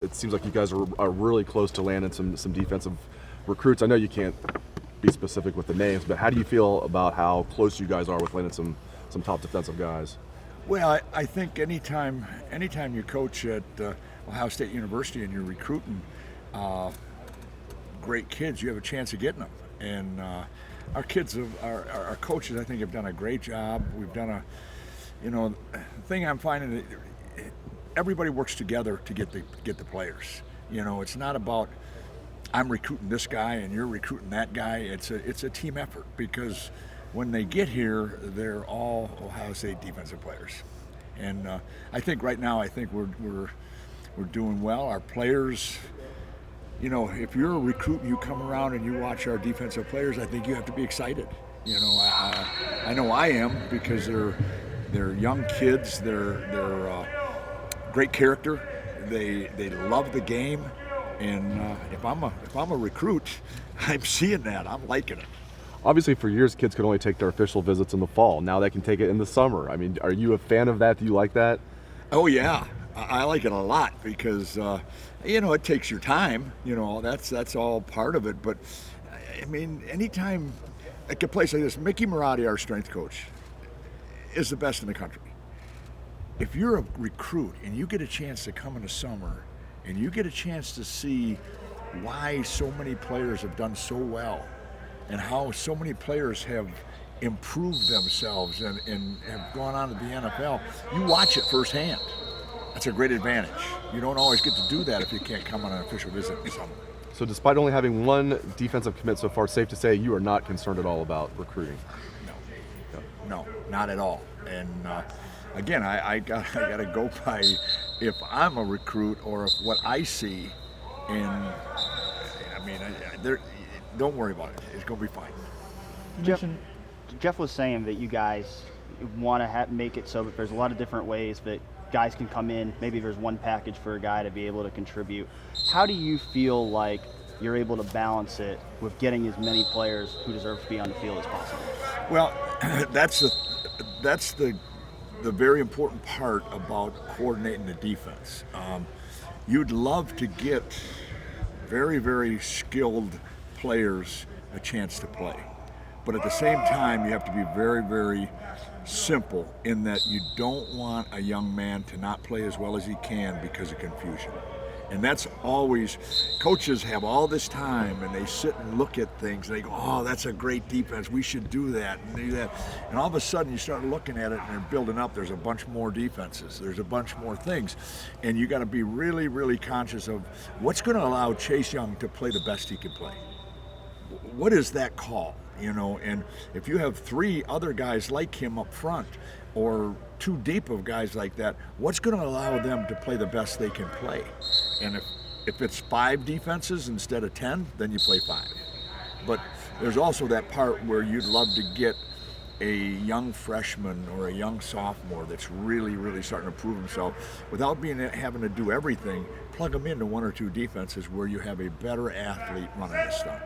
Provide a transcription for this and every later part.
It seems like you guys are really close to landing some defensive recruits. I know you can't be specific with the names, but how do you feel about how close you guys are with landing some top defensive guys? Well, I think anytime you coach at Ohio State University and you're recruiting great kids, you have a chance of getting them. And our kids, our coaches, I think, have done a great job. We've done the thing I'm finding that everybody works together to get the players. It's not about I'm recruiting this guy and you're recruiting that guy. It's a team effort because when they get here, they're all Ohio State defensive players. And I think right now, we're doing well. Our players, if you're a recruit and you come around and you watch our defensive players, I think you have to be excited. I know I am because they're young kids. They're great character. They love the game, and if I'm a recruit, I'm seeing that. I'm liking it. Obviously, for years, kids could only take their official visits in the fall. Now they can take it in the summer. I mean, are you a fan of that? Do you like that? Oh yeah, I like it a lot because it takes your time. That's all part of it. But I mean, anytime like a place like this, Mickey Marotti, our strength coach, is the best in the country. If you're a recruit and you get a chance to come in the summer and you get a chance to see why so many players have done so well and how so many players have improved themselves and have gone on to the NFL, you watch it firsthand. That's a great advantage. You don't always get to do that if you can't come on an official visit in the summer. So despite only having one defensive commit so far, it's safe to say you are not concerned at all about recruiting? No, not at all. And again, I got to go by if I'm a recruit or if what I see. And I mean, don't worry about it. It's going to be fine. Jeff was saying that you guys want to make it so that there's a lot of different ways that guys can come in. Maybe there's one package for a guy to be able to contribute. How do you feel like you're able to balance it with getting as many players who deserve to be on the field as possible? Well, that's the very important part about coordinating the defense. You'd love to get very, very skilled players a chance to play. But at the same time, you have to be very, very simple in that you don't want a young man to not play as well as he can because of confusion. And that's always, coaches have all this time and they sit and look at things and they go, oh, that's a great defense, we should do that and do that. And all of a sudden you start looking at it and they're building up, there's a bunch more defenses, there's a bunch more things. And you got to be really, really conscious of what's going to allow Chase Young to play the best he can play. What is that call? And if you have three other guys like him up front or too deep of guys like that, what's going to allow them to play the best they can play? And if it's 5 defenses instead of 10, then you play 5. But there's also that part where you'd love to get a young freshman or a young sophomore that's really, really starting to prove himself without having to do everything, plug them into 1 or 2 defenses where you have a better athlete running the stunt.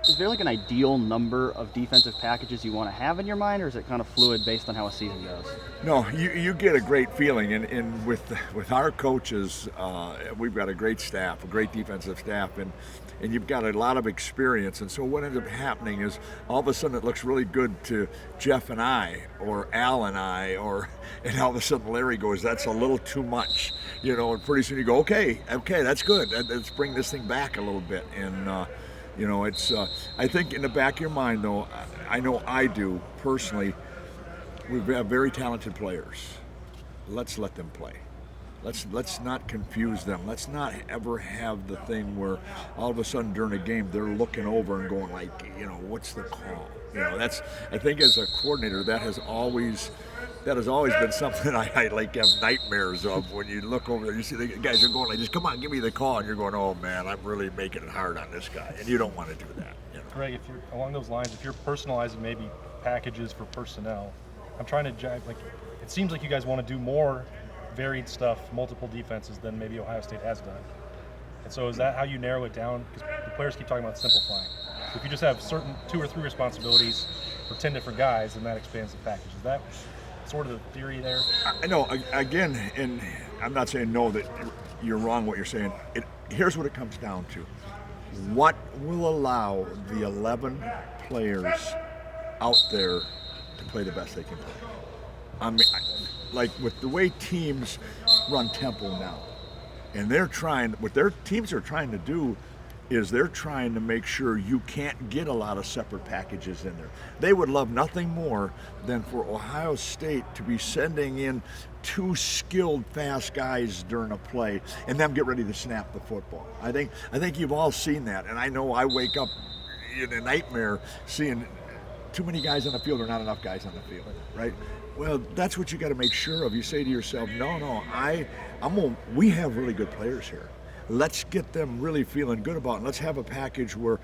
Is there like an ideal number of defensive packages you want to have in your mind, or is it kind of fluid based on how a season goes? No, you get a great feeling, and with our coaches, we've got a great staff, a great defensive staff, and you've got a lot of experience. And so what ends up happening is all of a sudden it looks really good to Jeff and I, or Al and I, and all of a sudden Larry goes, that's a little too much, and pretty soon you go, okay, that's good. Let's bring this thing back a little bit. And it's. I think in the back of your mind, though, I know I do personally. We have very talented players. Let's let them play. Let's not confuse them. Let's not ever have the thing where all of a sudden during a game they're looking over and going like, what's the call? That's. I think as a coordinator, that has always been something I like have nightmares of. When you look over there, you see the guys are going like, just come on, give me the call, and you're going, oh man, I'm really making it hard on this guy, and you don't want to do that. Greg, if you're along those lines, if you're personalizing maybe packages for personnel, I'm trying to jive. Like, it seems like you guys want to do more varied stuff, multiple defenses than maybe Ohio State has done. And so, is that how you narrow it down? Because the players keep talking about simplifying. So if you just have certain 2 or 3 responsibilities for 10 different guys, then that expands the package. Is that sort of the theory there? I know, again, and I'm not saying no, that you're wrong what you're saying. Here's what it comes down to. What will allow the 11 players out there to play the best they can play? I mean, like with the way teams run tempo now, and what their teams are trying to do is they're trying to make sure you can't get a lot of separate packages in there. They would love nothing more than for Ohio State to be sending in 2 skilled, fast guys during a play and them get ready to snap the football. I think you've all seen that, and I know I wake up in a nightmare seeing too many guys on the field or not enough guys on the field, right? Well, that's what you got to make sure of. You say to yourself, no, we have really good players here. Let's get them really feeling good about it. Let's have a package where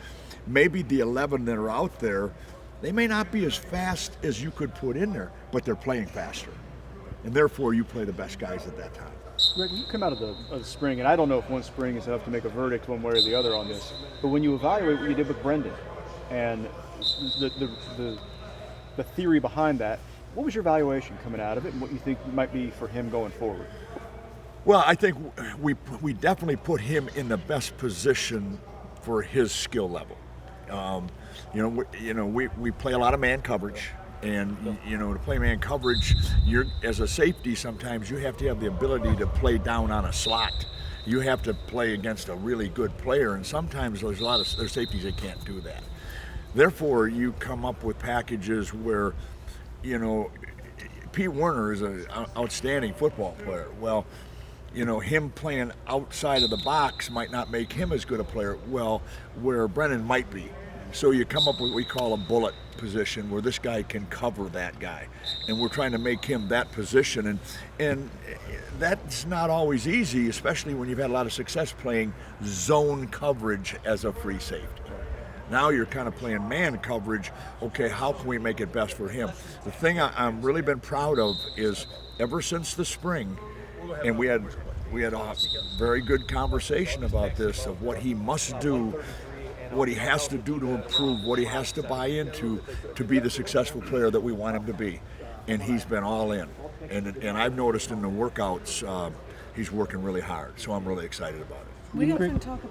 maybe the 11 that are out there, they may not be as fast as you could put in there, but they're playing faster. And therefore, you play the best guys at that time. Greg, you come out of the spring, and I don't know if one spring is enough to make a verdict one way or the other on this, but when you evaluate what you did with Brendan and the theory behind that, what was your evaluation coming out of it and what you think might be for him going forward? Well, I think we definitely put him in the best position for his skill level. We play a lot of man coverage, and to play man coverage, as a safety sometimes you have to have the ability to play down on a slot. You have to play against a really good player, and sometimes there's there's safeties that can't do that. Therefore, you come up with packages where, Pete Werner is an outstanding football player. Well, him playing outside of the box might not make him as good a player, where Brennan might be. So you come up with what we call a bullet position where this guy can cover that guy. And we're trying to make him that position. And that's not always easy, especially when you've had a lot of success playing zone coverage as a free safety. Now you're kind of playing man coverage. Okay, how can we make it best for him? The thing I'm really been proud of is ever since the spring, and we had a very good conversation about this, of what he must do, what he has to do to improve, what he has to buy into to be the successful player that we want him to be. And he's been all in. And I've noticed in the workouts, he's working really hard. So I'm really excited about it. We often talk about